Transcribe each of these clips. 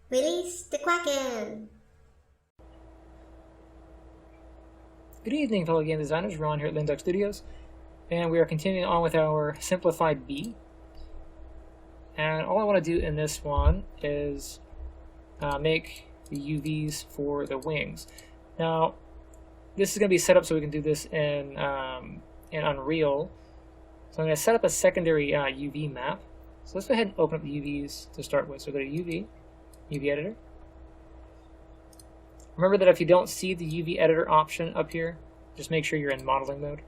Release the Kraken! Good evening, fellow game designers. Ron here at Linduck Studios, and we are continuing on with our simplified B. And all I want to do in this one is make the UVs for the wings. Now, this is going to be set up so we can do this in Unreal. So I'm going to set up a secondary UV map. So let's go ahead and open up the UVs to start with. So go to UV Editor. Remember that if you don't see the UV editor option up here, just make sure you're in modeling mode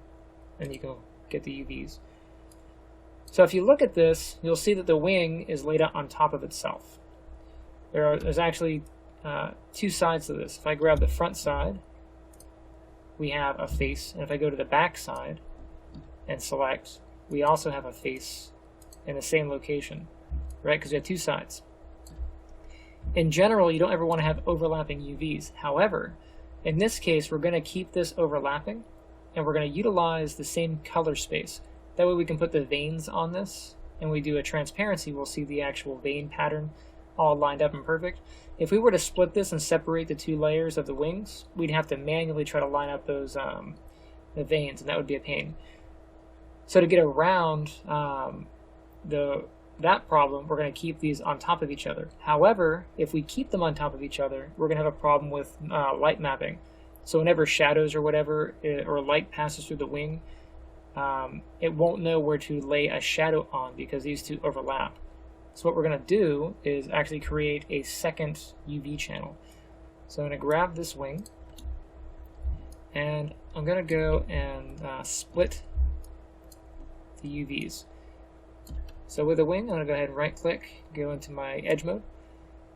and you can get the UVs. So if you look at this, you'll see that the wing is laid out on top of itself. There's actually two sides to this. If I grab the front side, we have a face, and if I go to the back side and select, we also have a face in the same location, right? Because we have two sides. In general, you don't ever want to have overlapping UVs. However, in this case, we're going to keep this overlapping, and we're going to utilize the same color space. That way we can put the veins on this, and we do a transparency, we'll see the actual vein pattern all lined up and perfect. If we were to split this and separate the two layers of the wings, we'd have to manually try to line up those the veins, and that would be a pain. So to get around that problem, we're going to keep these on top of each other. However, if we keep them on top of each other, we're going to have a problem with light mapping. So whenever shadows or whatever, or light passes through the wing, it won't know where to lay a shadow on because these two overlap. So what we're going to do is actually create a second UV channel. So I'm going to grab this wing, and I'm going to go and split the UVs. So with the wing, I'm going to go ahead and right-click, go into my edge mode,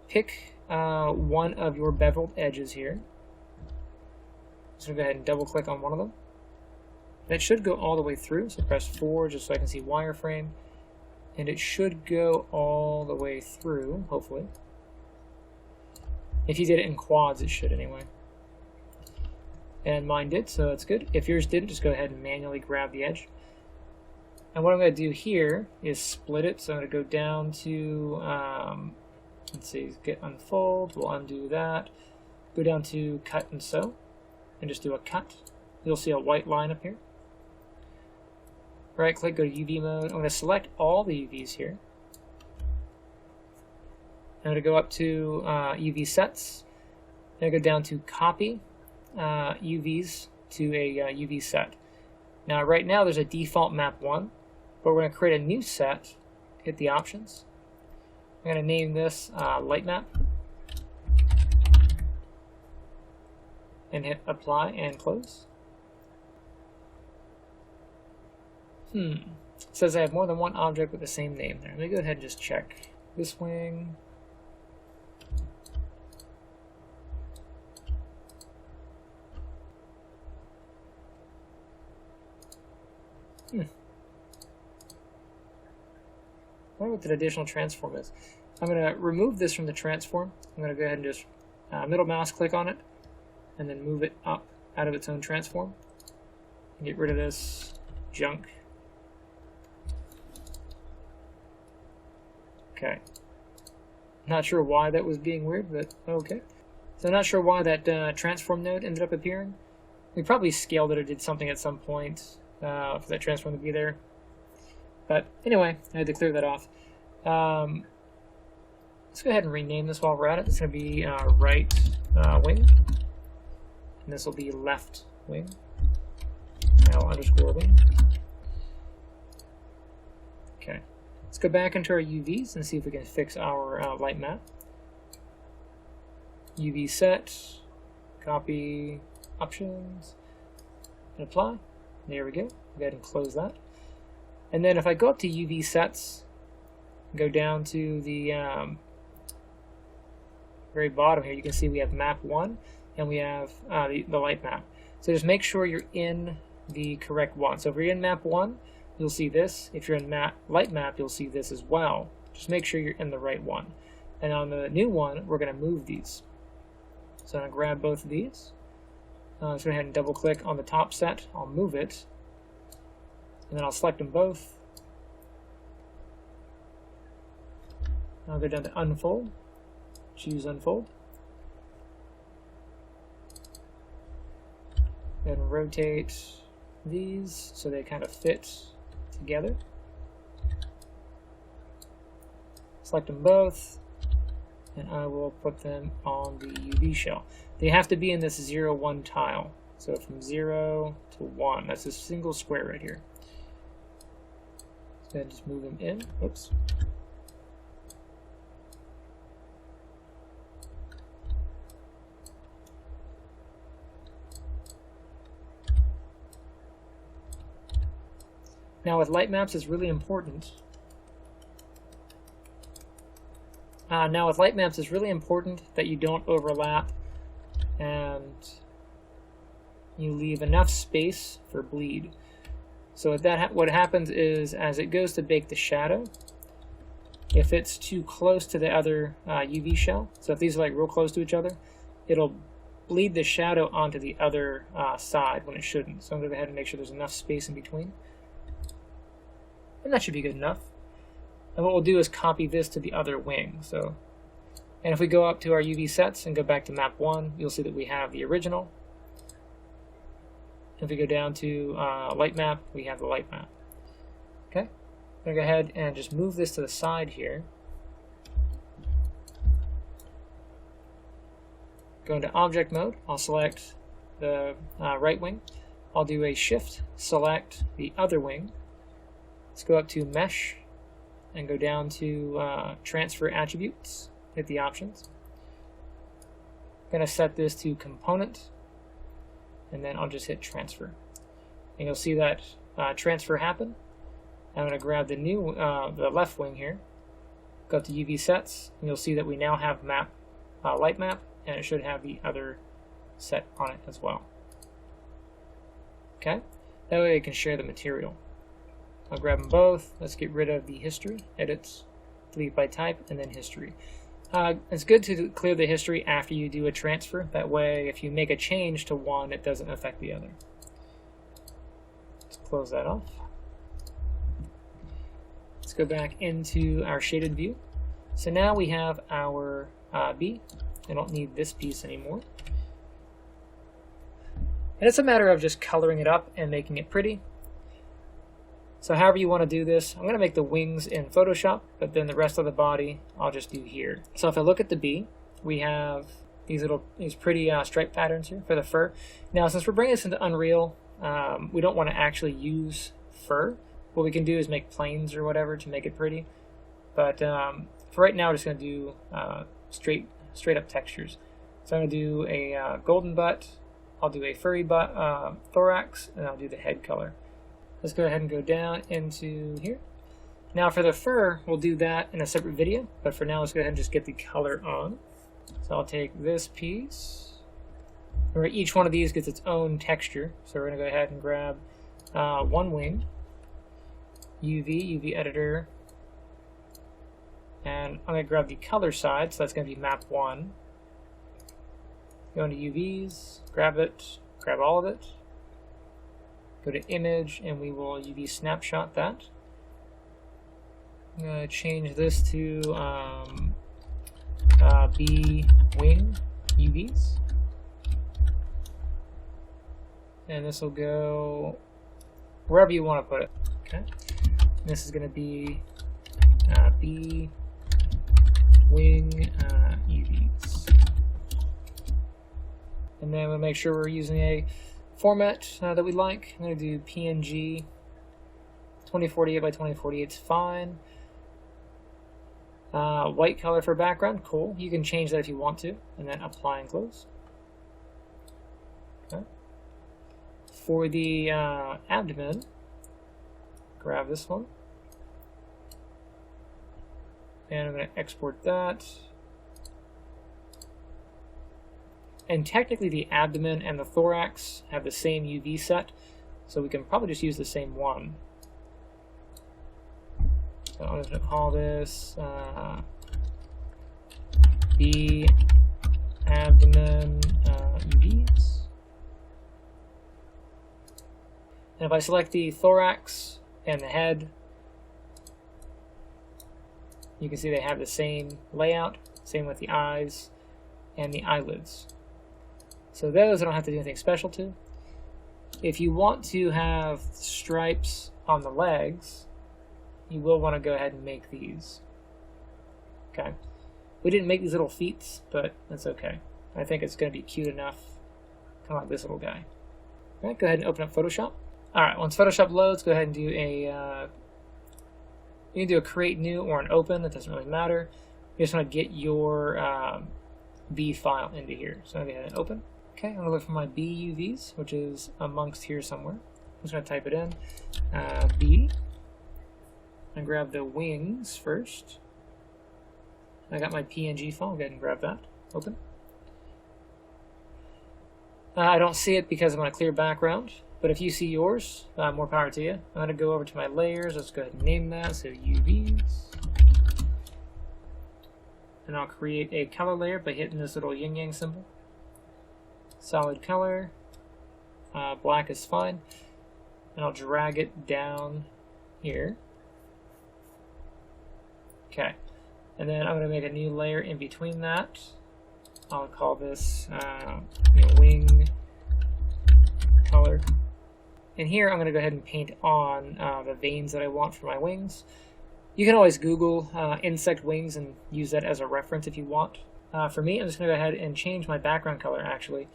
pick one of your beveled edges here. So I'm going to go ahead and double-click on one of them. That should go all the way through, so press 4 just so I can see wireframe. And it should go all the way through, hopefully. If you did it in quads, it should anyway. And mine did, so that's good. If yours didn't, just go ahead and manually grab the edge. And what I'm going to do here is split it. So I'm going to go down to, let's see, get unfold. We'll undo that. Go down to cut and sew, and just do a cut. You'll see a white line up here. Right click, go to UV mode. I'm going to select all the UVs here. I'm going to go up to UV sets. Then go down to copy UVs to a UV set. Now right now there's a default map 1, but we're going to create a new set. Hit the options. I'm going to name this light map. And hit apply and close. It says I have more than one object with the same name there. Let me go ahead and just check. This wing. I wonder what the additional transform is. I'm going to remove this from the transform. I'm going to go ahead and just middle mouse click on it, and then move it up out of its own transform. And get rid of this junk. Okay. Not sure why that was being weird, but okay. So I'm not sure why that transform node ended up appearing. We probably scaled it or did something at some point for that transform to be there. But anyway, I had to clear that off. Let's go ahead and rename this while we're at it. It's going to be right wing. And this will be left wing. L_wing. Okay. Let's go back into our UVs and see if we can fix our light map. UV set, copy options, and apply. There we go. Go ahead and close that. And then if I go up to UV sets, go down to the very bottom here, you can see we have map 1 and we have the light map. So just make sure you're in the correct one. So if you're in map 1, you'll see this. If you're in light map, you'll see this as well. Just make sure you're in the right one. And on the new one, we're going to move these. So I'm going to grab both of these. Let's go ahead and double click on the top set. I'll move it. And then I'll select them both. I'll go down to unfold. choose unfold. Then rotate these so they kind of fit together. Select them both, and I will put them on the UV shell. They have to be in this 0, 1 tile. So from 0 to 1, that's a single square right here. So just move them in. Oops. Now with light maps, it's really important. That you don't overlap and you leave enough space for bleed. So what happens is, as it goes to bake the shadow, if it's too close to the other UV shell, so if these are like real close to each other, it'll bleed the shadow onto the other side when it shouldn't. So I'm going to go ahead and make sure there's enough space in between. And that should be good enough. And what we'll do is copy this to the other wing. And if we go up to our UV sets and go back to map 1, you'll see that we have the original. If we go down to light map, we have the light map. Okay, I'm going to go ahead and just move this to the side here. Go into object mode. I'll select the right wing. I'll do a shift, select the other wing. Let's go up to mesh and go down to transfer attributes. Hit the options. I'm going to set this to component, and then I'll just hit transfer. And you'll see that transfer happen. I'm going to grab the new, the left wing here, go up to UV sets, and you'll see that we now have light map, and it should have the other set on it as well. Okay, that way I can share the material. I'll grab them both. Let's get rid of the history, edits, delete by type, and then history. It's good to clear the history after you do a transfer. That way, if you make a change to one, it doesn't affect the other. Let's close that off. Let's go back into our shaded view. So now we have our B. I don't need this piece anymore. And it's a matter of just coloring it up and making it pretty. So however you want to do this, I'm going to make the wings in Photoshop, but then the rest of the body I'll just do here. So if I look at the bee, we have these pretty stripe patterns here for the fur. Now since we're bringing this into Unreal, we don't want to actually use fur. What we can do is make planes or whatever to make it pretty. But for right now, we're just going to do straight up textures. So I'm going to do a golden butt, I'll do a furry butt, thorax, and I'll do the head color. Let's go ahead and go down into here. Now for the fur, we'll do that in a separate video, but for now let's go ahead and just get the color on. So I'll take this piece. Remember, each one of these gets its own texture, so we're going to go ahead and grab one wing, UV editor, and I'm going to grab the color side, so that's going to be map 1. Go into UVs, grab it, grab all of it. Go to image, and we will UV snapshot that. I'm going to change this to B wing UVs. And this will go wherever you want to put it. Okay. And this is going to be B wing UVs. And then we'll make sure we're using a format that we like. I'm going to do PNG 2048 by 2048 is fine. White color for background, cool. You can change that if you want to, and then apply and close. Okay. For the abdomen, grab this one, and I'm going to export that. And technically the abdomen and the thorax have the same UV set, so we can probably just use the same one. So I'm just going to call this B abdomen UVs. And if I select the thorax and the head, you can see they have the same layout. Same with the eyes and the eyelids. So those I don't have to do anything special to. If you want to have stripes on the legs, you will want to go ahead and make these. Okay. We didn't make these little feet, but that's okay. I think it's going to be cute enough, kind of like this little guy. All right, go ahead and open up Photoshop. All right, once Photoshop loads, go ahead and do a you can do a create new or an open. That doesn't really matter. You just want to get your B file into here. So I'm going to go ahead and open. Okay, I'm going to look for my BUVs, which is amongst here somewhere. I'm just going to type it in. B. And grab the wings first. I got my PNG file. Go ahead and grab that. Open. I don't see it because I'm on a clear background, but if you see yours, more power to you. I'm going to go over to my layers. Let's go ahead and name that. So UVs. And I'll create a color layer by hitting this little yin-yang symbol. Solid color. Black is fine. And I'll drag it down here. Okay. And then I'm going to make a new layer in between that. I'll call this wing color. And here I'm going to go ahead and paint on the veins that I want for my wings. You can always Google insect wings and use that as a reference if you want. For me, I'm just going to go ahead and change my background color actually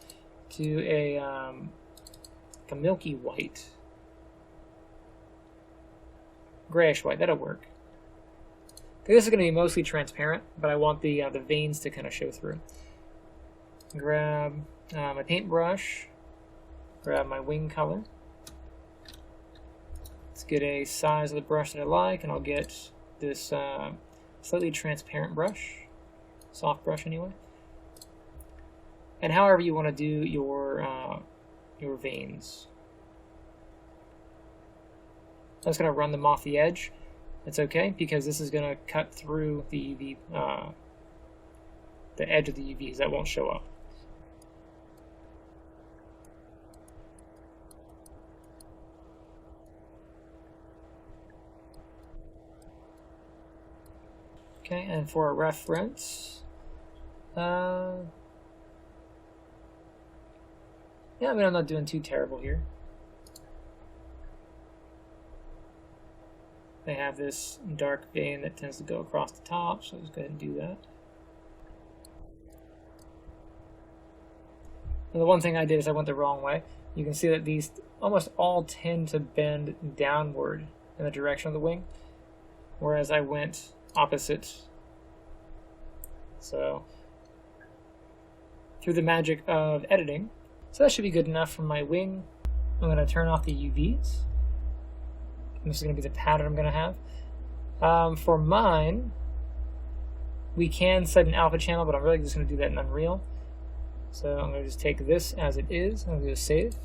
to a milky white. Grayish white, that'll work. This is going to be mostly transparent, but I want the veins to kind of show through. Grab my paintbrush, grab my wing color. Let's get a size of the brush that I like, and I'll get this slightly transparent brush, soft brush anyway. And however you want to do your veins. I'm just going to run them off the edge. It's okay because this is going to cut through the UV, the edge of the UVs. That won't show up. Okay, and for a reference, yeah, I mean, I'm not doing too terrible here. They have this dark vein that tends to go across the top, so let's go ahead and do that. And the one thing I did is I went the wrong way. You can see that these almost all tend to bend downward in the direction of the wing, whereas I went opposite. So, through the magic of editing, so that should be good enough for my wing. I'm going to turn off the UVs. This is going to be the pattern I'm going to have. For mine, we can set an alpha channel, but I'm really just going to do that in Unreal. So I'm going to just take this as it is. I'm going to save.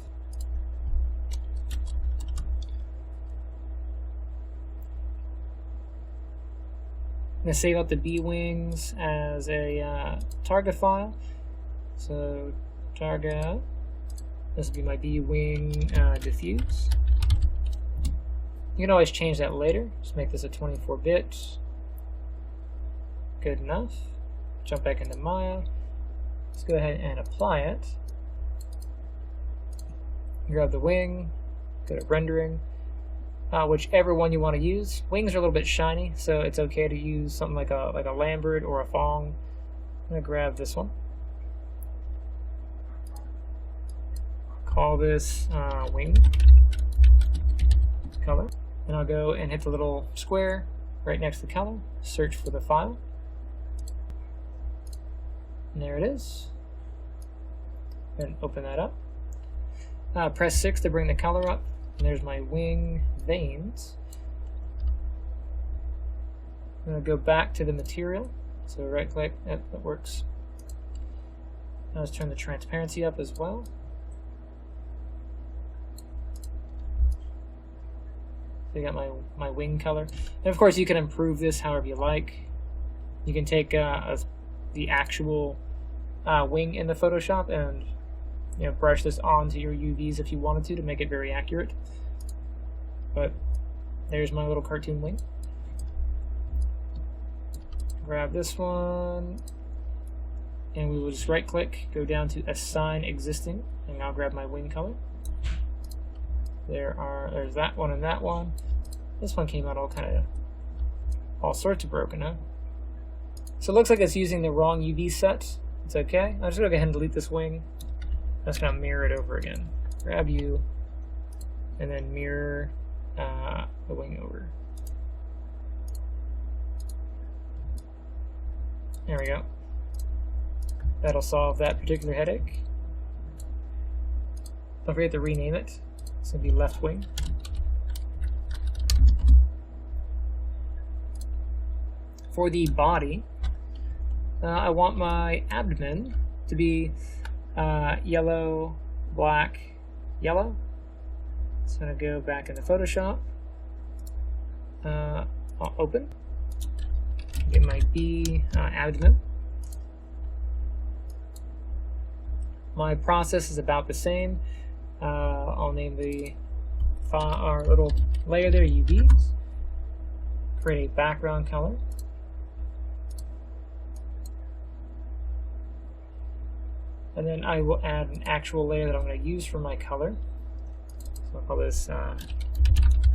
I'm going to save out the B wings as a target file. So target, this will be my B wing diffuse. You can always change that later. Just make this a 24-bit. Good enough. Jump back into Maya. Let's go ahead and apply it. Grab the wing. Go to rendering. Whichever one you want to use. Wings are a little bit shiny, so it's okay to use something like a Lambert or a Fong. I'm gonna grab this one. Call this wing color. And I'll go and hit the little square right next to the color, search for the file. And there it is. And open that up. Press 6 to bring the color up. And there's my wing veins. I'm going to go back to the material. So right click, that works. Now let's turn the transparency up as well. So you got my wing color. And of course you can improve this however you like. You can take the actual wing in the Photoshop and brush this onto your UVs if you wanted to make it very accurate. But there's my little cartoon wing. Grab this one, and we will just right click, go down to assign existing, and I'll grab my wing color. There's that one and that one. This one came out all sorts of broken, huh? So it looks like it's using the wrong UV set. It's okay. I'm just gonna go ahead and delete this wing. I'm just gonna mirror it over again. Grab you, and then mirror the wing over. There we go. That'll solve that particular headache. Don't forget to rename it. It's going to be left wing. For the body, I want my abdomen to be yellow, black, yellow. So I'm going to go back into Photoshop. I'll open. Get my B abdomen. My process is about the same. I'll name our little layer there UVs. Create a background color. And then I will add an actual layer that I'm going to use for my color. So I'll call this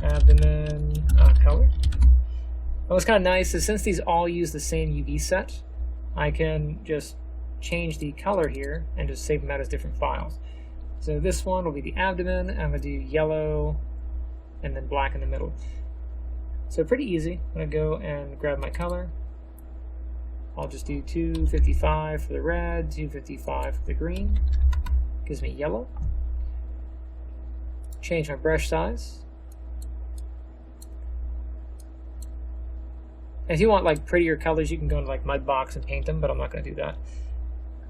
abdomen color. And what's kind of nice is since these all use the same UV set, I can just change the color here and just save them out as different files. So this one will be the abdomen, and I'm going to do yellow and then black in the middle. So pretty easy. I'm going to go and grab my color. I'll just do 255 for the red, 255 for the green. Gives me yellow. Change my brush size. If you want like prettier colors, you can go into like Mudbox and paint them, but I'm not going to do that.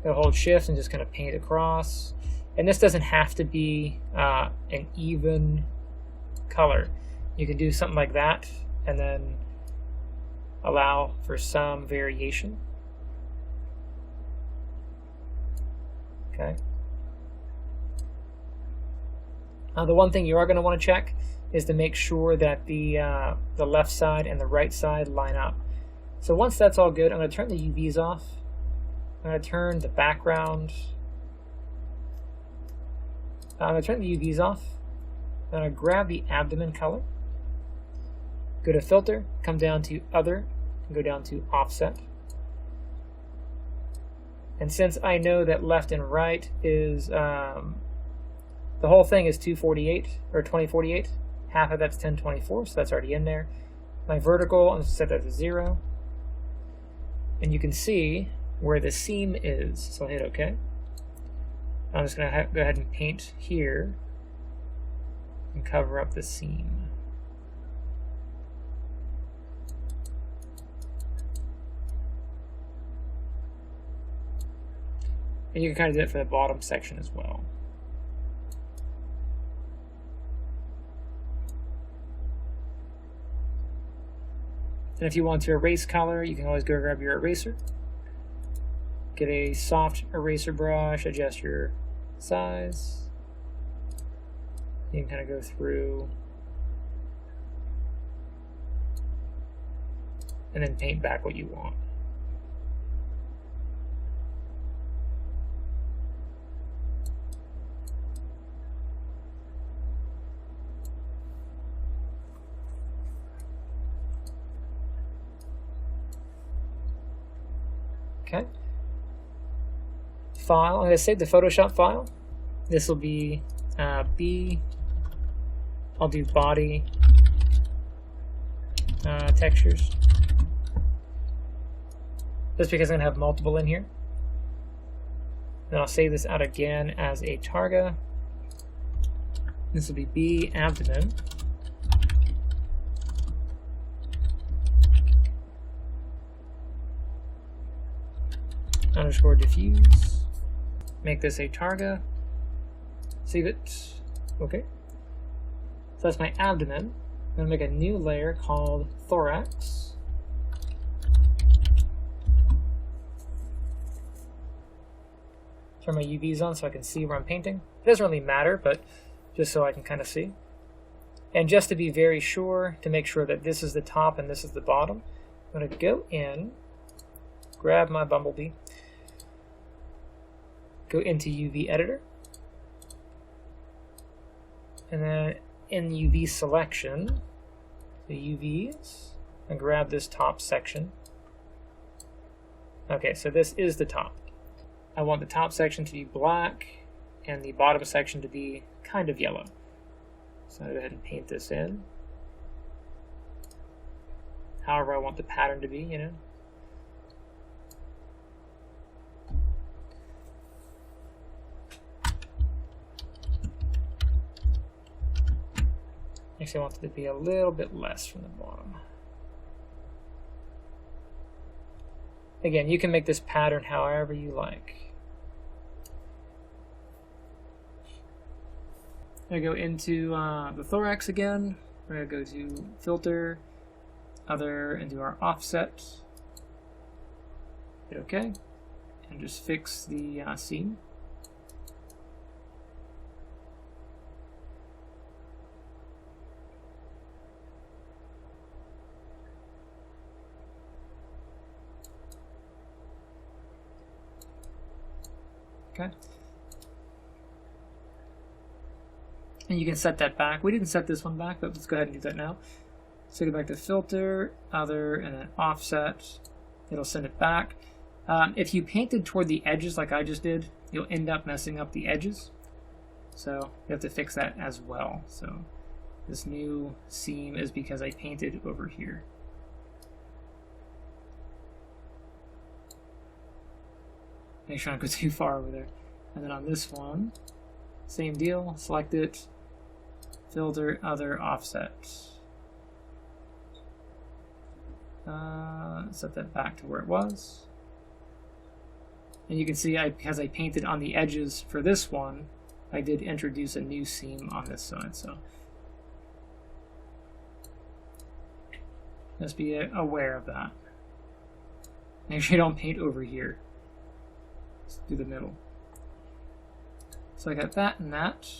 I'll hold shift and just kind of paint across. And this doesn't have to be an even color. You can do something like that and then allow for some variation. Okay. The one thing you are going to want to check is to make sure that the left side and the right side line up. So once that's all good, I'm going to turn the UVs off. I'm going to turn the background. I'm going to turn the UVs off. I'm going to grab the abdomen color. Go to Filter, come down to Other, and go down to Offset. And since I know that left and right is, the whole thing is 248 or 2048, half of that's 1024, so that's already in there. My vertical, I'm going to set that to 0. And you can see where the seam is, so I'll hit OK. I'm just going to go ahead and paint here and cover up the seam. And you can kind of do it for the bottom section as well. And if you want to erase color, you can always go grab your eraser. Get a soft eraser brush, adjust your size. You can kind of go through and then paint back what you want. Okay. File, I'm going to save the Photoshop file. This will be B. I'll do body textures. Just because I'm going to have multiple in here. Then I'll save this out again as a targa. This will be B abdomen. Underscore diffuse. Make this a targa. Save it. Okay. So that's my abdomen. I'm going to make a new layer called thorax. Turn my UVs on so I can see where I'm painting. It doesn't really matter, but just so I can kind of see. And just to be very sure, to make sure that this is the top and this is the bottom, I'm going to go in, grab my bumblebee, go into UV editor, and then in UV selection, the UVs, and grab this top section. Okay, so this is the top. I want the top section to be black and the bottom section to be kind of yellow. So I'll go ahead and paint this in. However I want the pattern to be, you know. Actually, I want it to be a little bit less from the bottom. Again, you can make this pattern however you like. I go into the thorax again. We're going to go to filter, other, and do our offset. Hit OK, and just fix the seam. Okay. And you can set that back. We didn't set this one back, but let's go ahead and do that now. So go back to filter, other, and then offset. It'll send it back. If you painted toward the edges like I just did, you'll end up messing up the edges. So you have to fix that as well. So this new seam is because I painted over here. Make sure I don't go too far over there. And then on this one, same deal, select it, filter, other, offset. Set that back to where it was. And you can see because I painted on the edges for this one, I did introduce a new seam on this side. So just be aware of that. Make sure you don't paint over here. Let's do the middle. So I got that and that.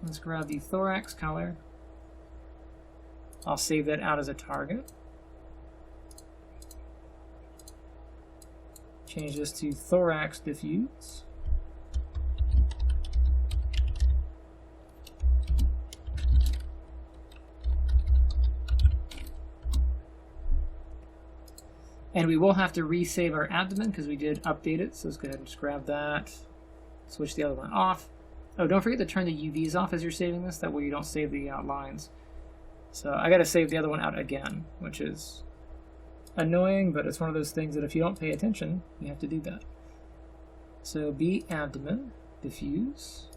Let's grab the thorax color. I'll save that out as a target. Change this to thorax diffuse. And we will have to resave our abdomen because we did update it. So let's go ahead and just grab that. Switch the other one off. Oh, don't forget to turn the UVs off as you're saving this. That way you don't save the lines. So I got to save the other one out again, which is annoying, but it's one of those things that if you don't pay attention, you have to do that. So B abdomen, diffuse.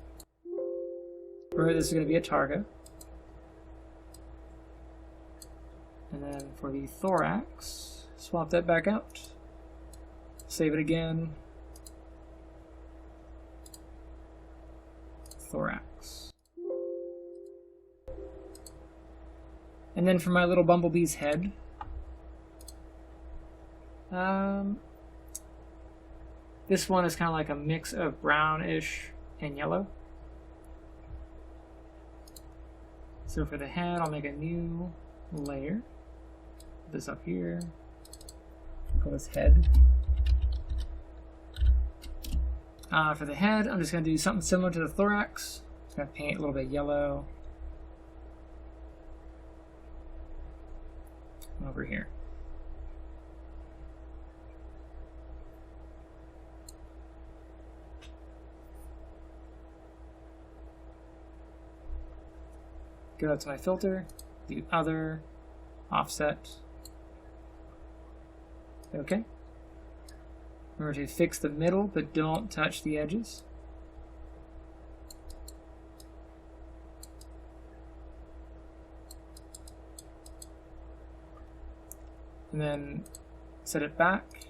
Remember, this is going to be a target. And then for the thorax, swap that back out. Save it again. Thorax. And then for my little bumblebee's head, this one is kind of like a mix of brownish and yellow. So for the head, I'll make a new layer. Put this up here. Call this head. For the head, I'm just going to do something similar to the thorax. Just going to paint a little bit yellow over here. Go out to my filter, do other, offset. Okay. Remember to fix the middle, but don't touch the edges. And then set it back.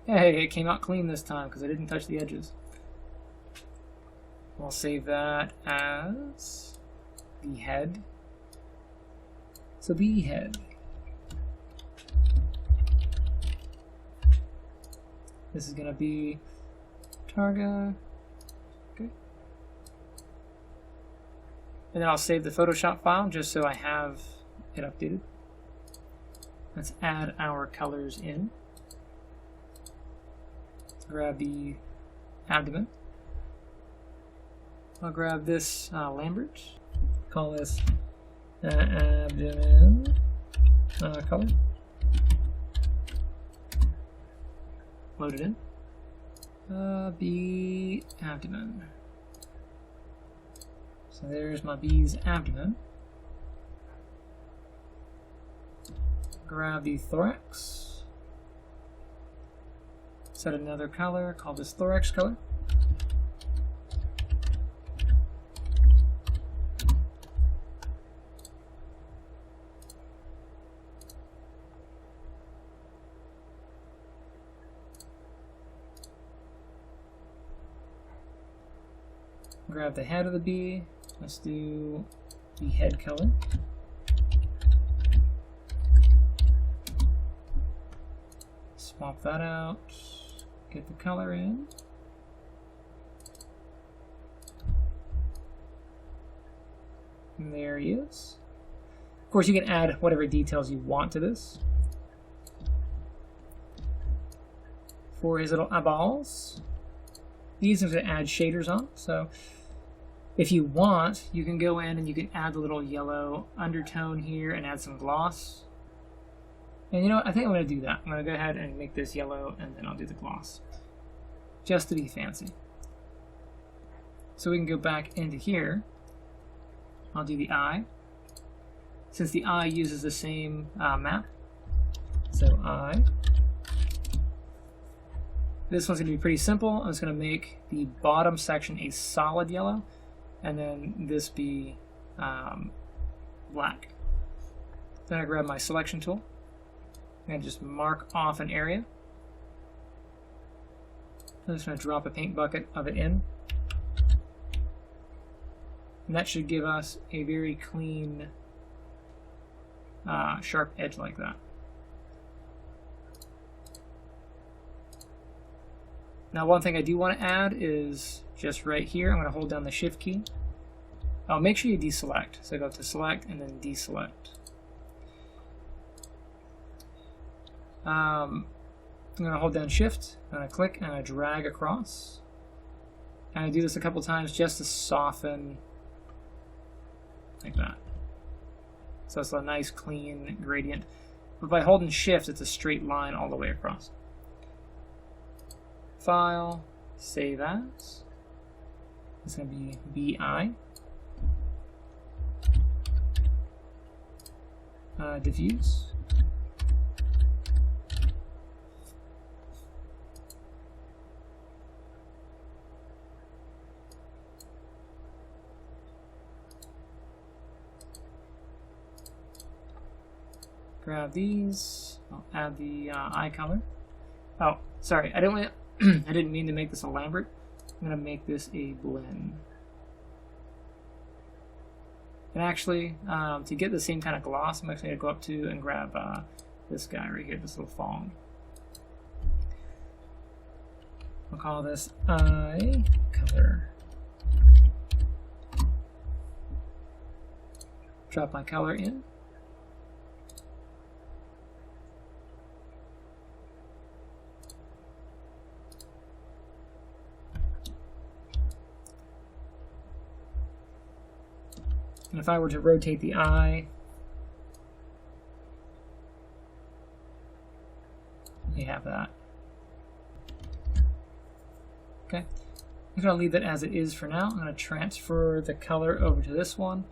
Hey, it came out clean this time because I didn't touch the edges. I'll save that as the head. So the head. This is going to be Targa. Okay. And then I'll save the Photoshop file just so I have it updated. Let's add our colors in. grab the abdomen. I'll grab this Lambert. Call this abdomen color. Load it in. Bee abdomen. So there's my bee's abdomen. Grab the thorax. Set another color, call this thorax color. Grab the head of the bee. Let's do the head color. Swap that out. Get the color in. And there he is. Of course, you can add whatever details you want to this. For his little eyeballs, these I'm going to add shaders on. So if you want, you can go in and you can add the little yellow undertone here and add some gloss. And you know what? I think I'm going to do that. I'm going to go ahead and make this yellow, and then I'll do the gloss, just to be fancy. So we can go back into here. I'll do the eye, since the eye uses the same map. So eye. This one's going to be pretty simple. I'm just going to make the bottom section a solid yellow, and then this be black. Then I grab my selection tool. I'm going to just mark off an area. I'm just going to drop a paint bucket of it in. And that should give us a very clean, sharp edge like that. Now, one thing I do want to add is just right here, I'm going to hold down the Shift key. Oh, make sure you deselect. So go to Select and then Deselect. I'm going to hold down Shift, I'm going to click, and I drag across. And I do this a couple times just to soften, like that. So it's a nice clean gradient. But by holding Shift, it's a straight line all the way across. File, save as. It's going to be BI. Diffuse. Grab these. I'll add the eye color. Oh, sorry, I didn't mean to make this a Lambert. I'm going to make this a blend. And actually, to get the same kind of gloss, I'm actually going to go up to and grab this guy right here, this little fawn. I'll call this eye color. Drop my color in. And if I were to rotate the eye, you have that. Okay, I'm going to leave that as it is for now. I'm going to transfer the color over to this one.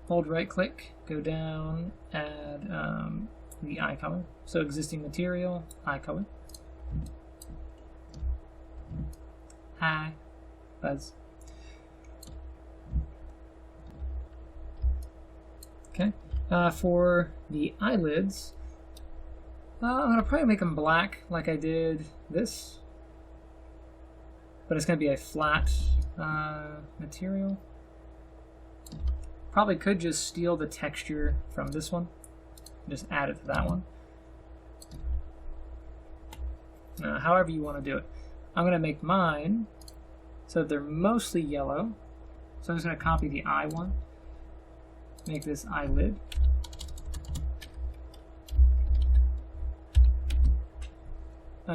Hold right click, go down, add the eye color. So existing material, eye color. Hi, Buzz. Okay, for the eyelids, I'm going to probably make them black like I did this, but it's going to be a flat material. Probably could just steal the texture from this one, just add it to that one. However you want to do it. I'm going to make mine so they're mostly yellow, so I'm just going to copy the eye one. Make this eyelid.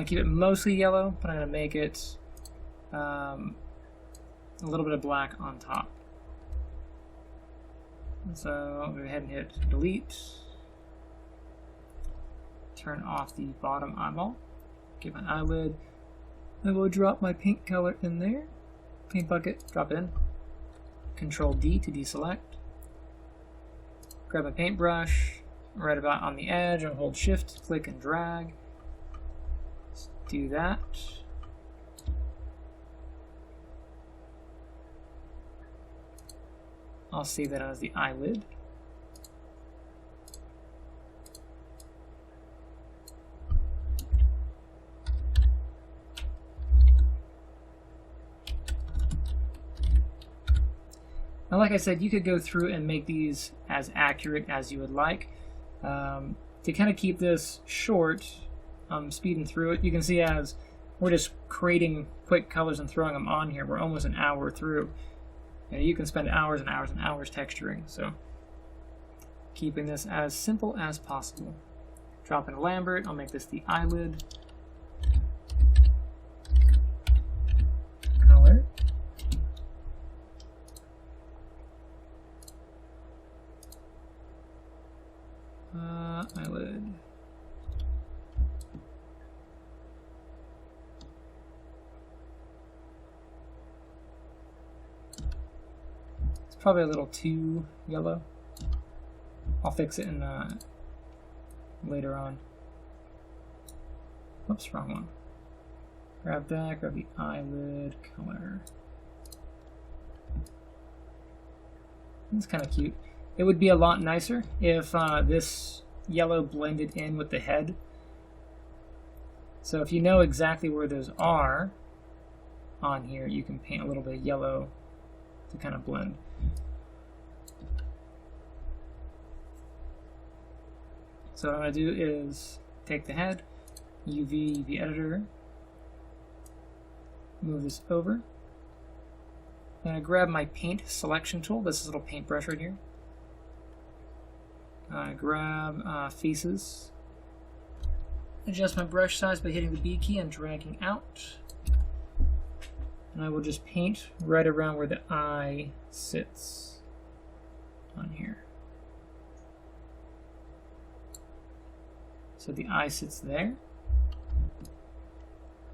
keep it mostly yellow, but I'm going to make it a little bit of black on top. So I'll go ahead and hit delete. Turn off the bottom eyeball. Get my eyelid. I will drop my paint color in there. Paint bucket, drop in. Control D to deselect. Grab a paintbrush, right about on the edge, and hold Shift, click and drag. Let's do that. I'll save that as the eyelid. Now, like I said, you could go through and make these as accurate as you would like. To kind of keep this short, speeding through it, you can see as we're just creating quick colors and throwing them on here, we're almost an hour through. You can spend hours and hours and hours texturing, so keeping this as simple as possible. Drop in a Lambert, I'll make this the eyelid. Color. Eyelid. It's probably a little too yellow. I'll fix it in later on. Oops, wrong one. Grab that, grab the eyelid color. It's kind of cute. It would be a lot nicer if this yellow blended in with the head. So if you know exactly where those are on here, you can paint a little bit of yellow to kind of blend. So what I'm going to do is take the head, UV editor, move this over. I'm going to grab my paint selection tool. This is a little paintbrush right here. Grab faces. Adjust my brush size by hitting the B key and dragging out. And I will just paint right around where the eye sits on here. So the eye sits there.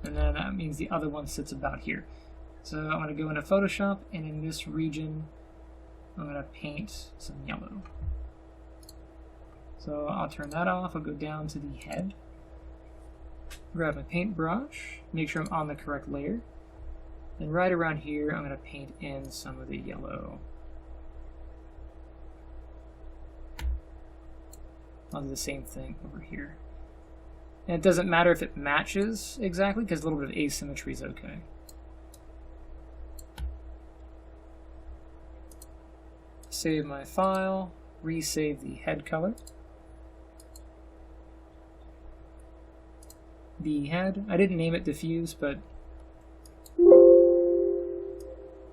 And then that means the other one sits about here. So I'm going to go into Photoshop, and in this region, I'm going to paint some yellow. So I'll turn that off. I'll go down to the head. Grab my paintbrush. Make sure I'm on the correct layer. And right around here, I'm going to paint in some of the yellow. I'll do the same thing over here. And it doesn't matter if it matches exactly, because a little bit of asymmetry is okay. Save my file. Resave the head color. The head. I didn't name it diffuse, but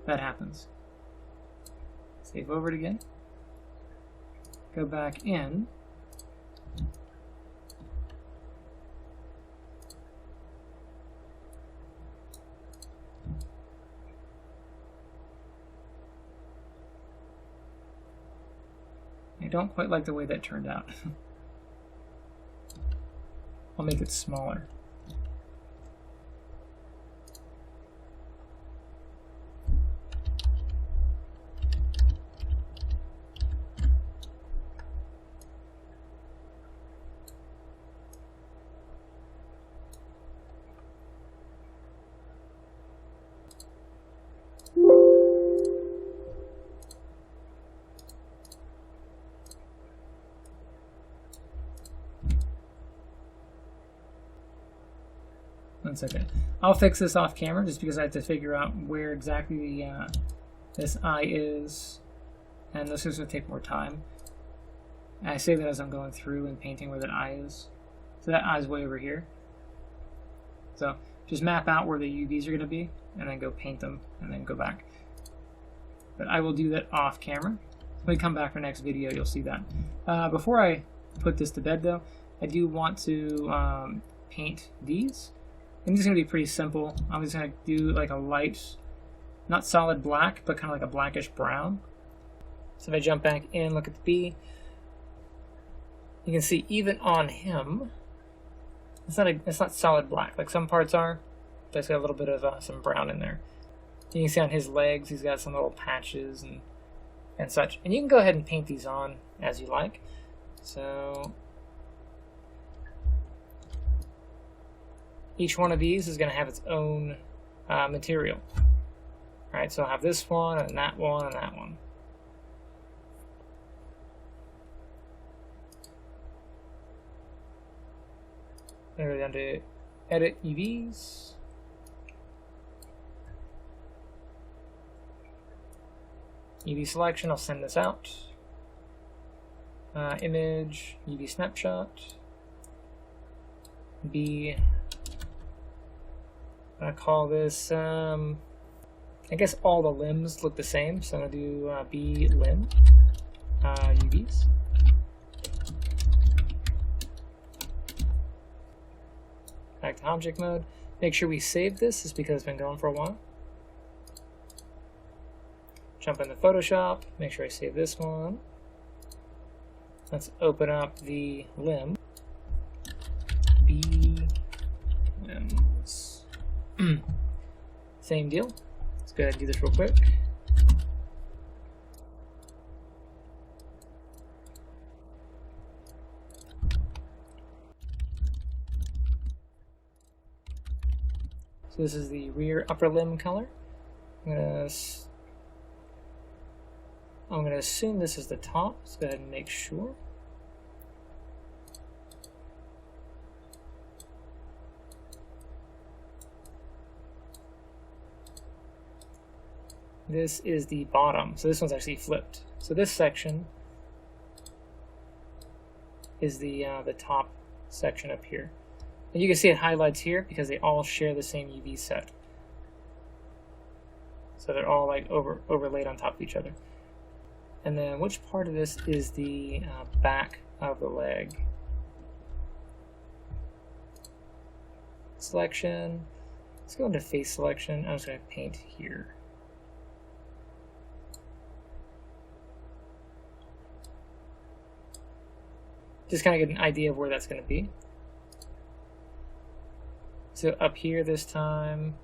that happens. Save over it again. Go back in. I don't quite like the way that turned out. I'll make it smaller. One second. I'll fix this off camera just because I have to figure out where exactly the, this eye is, and this is going to take more time. And I say that as I'm going through and painting where that eye is. So that eye's way over here. So just map out where the UVs are going to be, and then go paint them, and then go back. But I will do that off camera. When we come back for the next video, you'll see that. Before I put this to bed, though, I do want to paint these. And this is going to be pretty simple. I'm just going to do like a light, not solid black, but kind of like a blackish brown. So if I jump back in, look at the bee, you can see even on him, it's not solid black like some parts are, but it's got a little bit of some brown in there. You can see on his legs, he's got some little patches and such. And you can go ahead and paint these on as you like. So each one of these is going to have its own material. All right, so I'll have this one and that one and that one. Then go down to Edit UVs. UV selection, I'll send this out. Image, UV snapshot. B. I'm going to call this, I guess all the limbs look the same, so I'm going to do B limb, UVs. Back to object mode. Make sure we save this, is because it's been going for a while. Jump into Photoshop, make sure I save this one. Let's open up the limb. B limbs. Same deal. Let's go ahead and do this real quick. So this is the rear upper limb color. I'm going to assume this is the top. Let's go ahead and make sure. This is the bottom. So this one's actually flipped. So this section is the top section up here. And you can see it highlights here because they all share the same UV set. So they're all like overlaid on top of each other. And then which part of this is the back of the leg? Selection. Let's go into face selection. I'm just going to paint here. Just kind of get an idea of where that's going to be. So up here this time,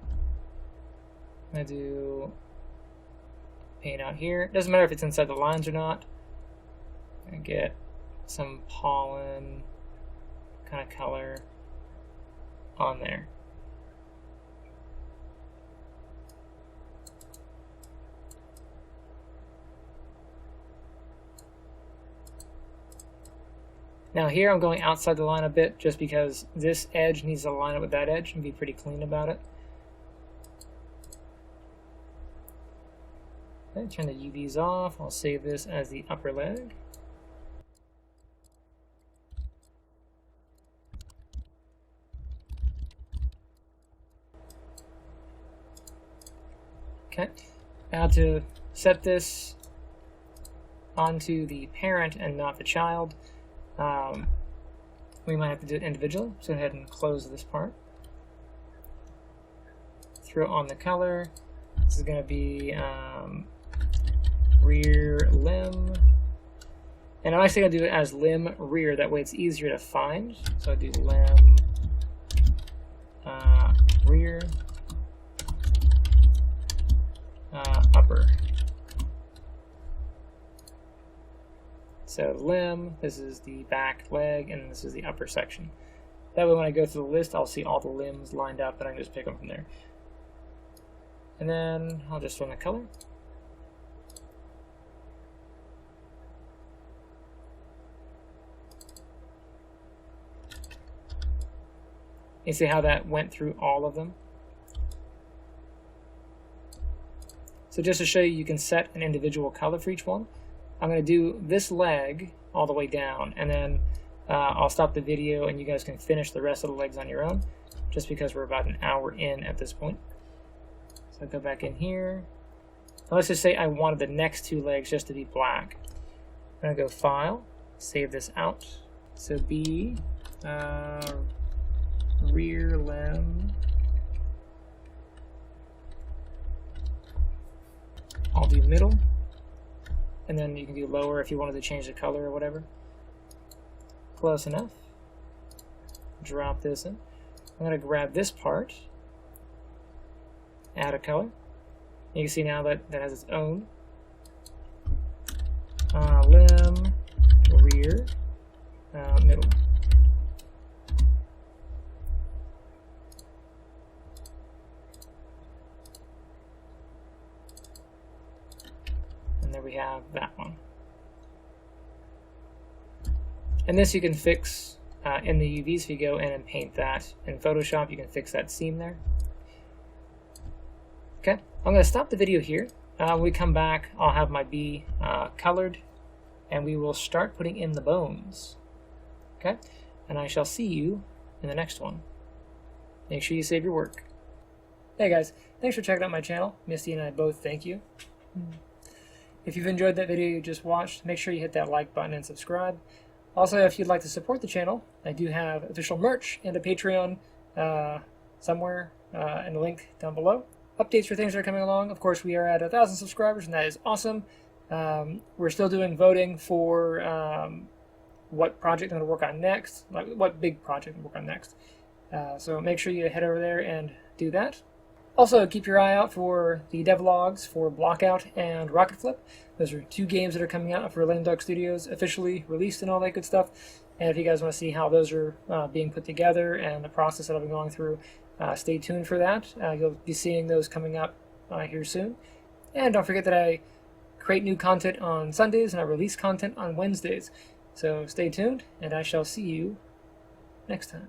I'm going to do paint out here. It doesn't matter if it's inside the lines or not. I get some pollen kind of color on there. Now here I'm going outside the line a bit just because this edge needs to line up with that edge and be pretty clean about it. Okay, turn the UVs off. I'll save this as the upper leg. Okay, now to set this onto the parent and not the child, we might have to do it individually. So go ahead and close this part. Throw on the color. This is going to be rear limb. And I'm actually going to do it as limb rear. That way it's easier to find. So I do limb rear upper. So limb, this is the back leg, and this is the upper section. That way when I go through the list, I'll see all the limbs lined up, and I can just pick them from there. And then I'll just run the color. You see how that went through all of them? So just to show you, you can set an individual color for each one. I'm going to do this leg all the way down, and then I'll stop the video and you guys can finish the rest of the legs on your own, just because we're about an hour in at this point. So I'll go back in here. Now let's just say I wanted the next two legs just to be black. I'm going to go File, save this out. So B, rear limb. I'll do middle, and then you can do lower if you wanted to change the color or whatever. Close enough. Drop this in. I'm going to grab this part, add a color. You can see now that that has its own limb, rear, middle. And there we have that one. And this you can fix in the UVs. If you go in and paint that in Photoshop, you can fix that seam there. Okay, I'm going to stop the video here. When we come back, I'll have my bee colored, and we will start putting in the bones. Okay, and I shall see you in the next one. Make sure you save your work. Hey guys, thanks for checking out my channel. Misty and I both thank you. If you've enjoyed that video you just watched, make sure you hit that like button and subscribe. Also, if you'd like to support the channel, I do have official merch and a Patreon somewhere in the link down below. Updates for things that are coming along. Of course, we are at 1,000 subscribers, and that is awesome. We're still doing voting for what project I'm going to work on next, like what big project I'm going to work on next. So make sure you head over there and do that. Also, keep your eye out for the devlogs for Blockout and Rocket Flip. Those are 2 games that are coming out for Lame Duck Studios, officially released and all that good stuff. And if you guys want to see how those are being put together and the process that I've been going through, stay tuned for that. You'll be seeing those coming up here soon. And don't forget that I create new content on Sundays and I release content on Wednesdays. So stay tuned, and I shall see you next time.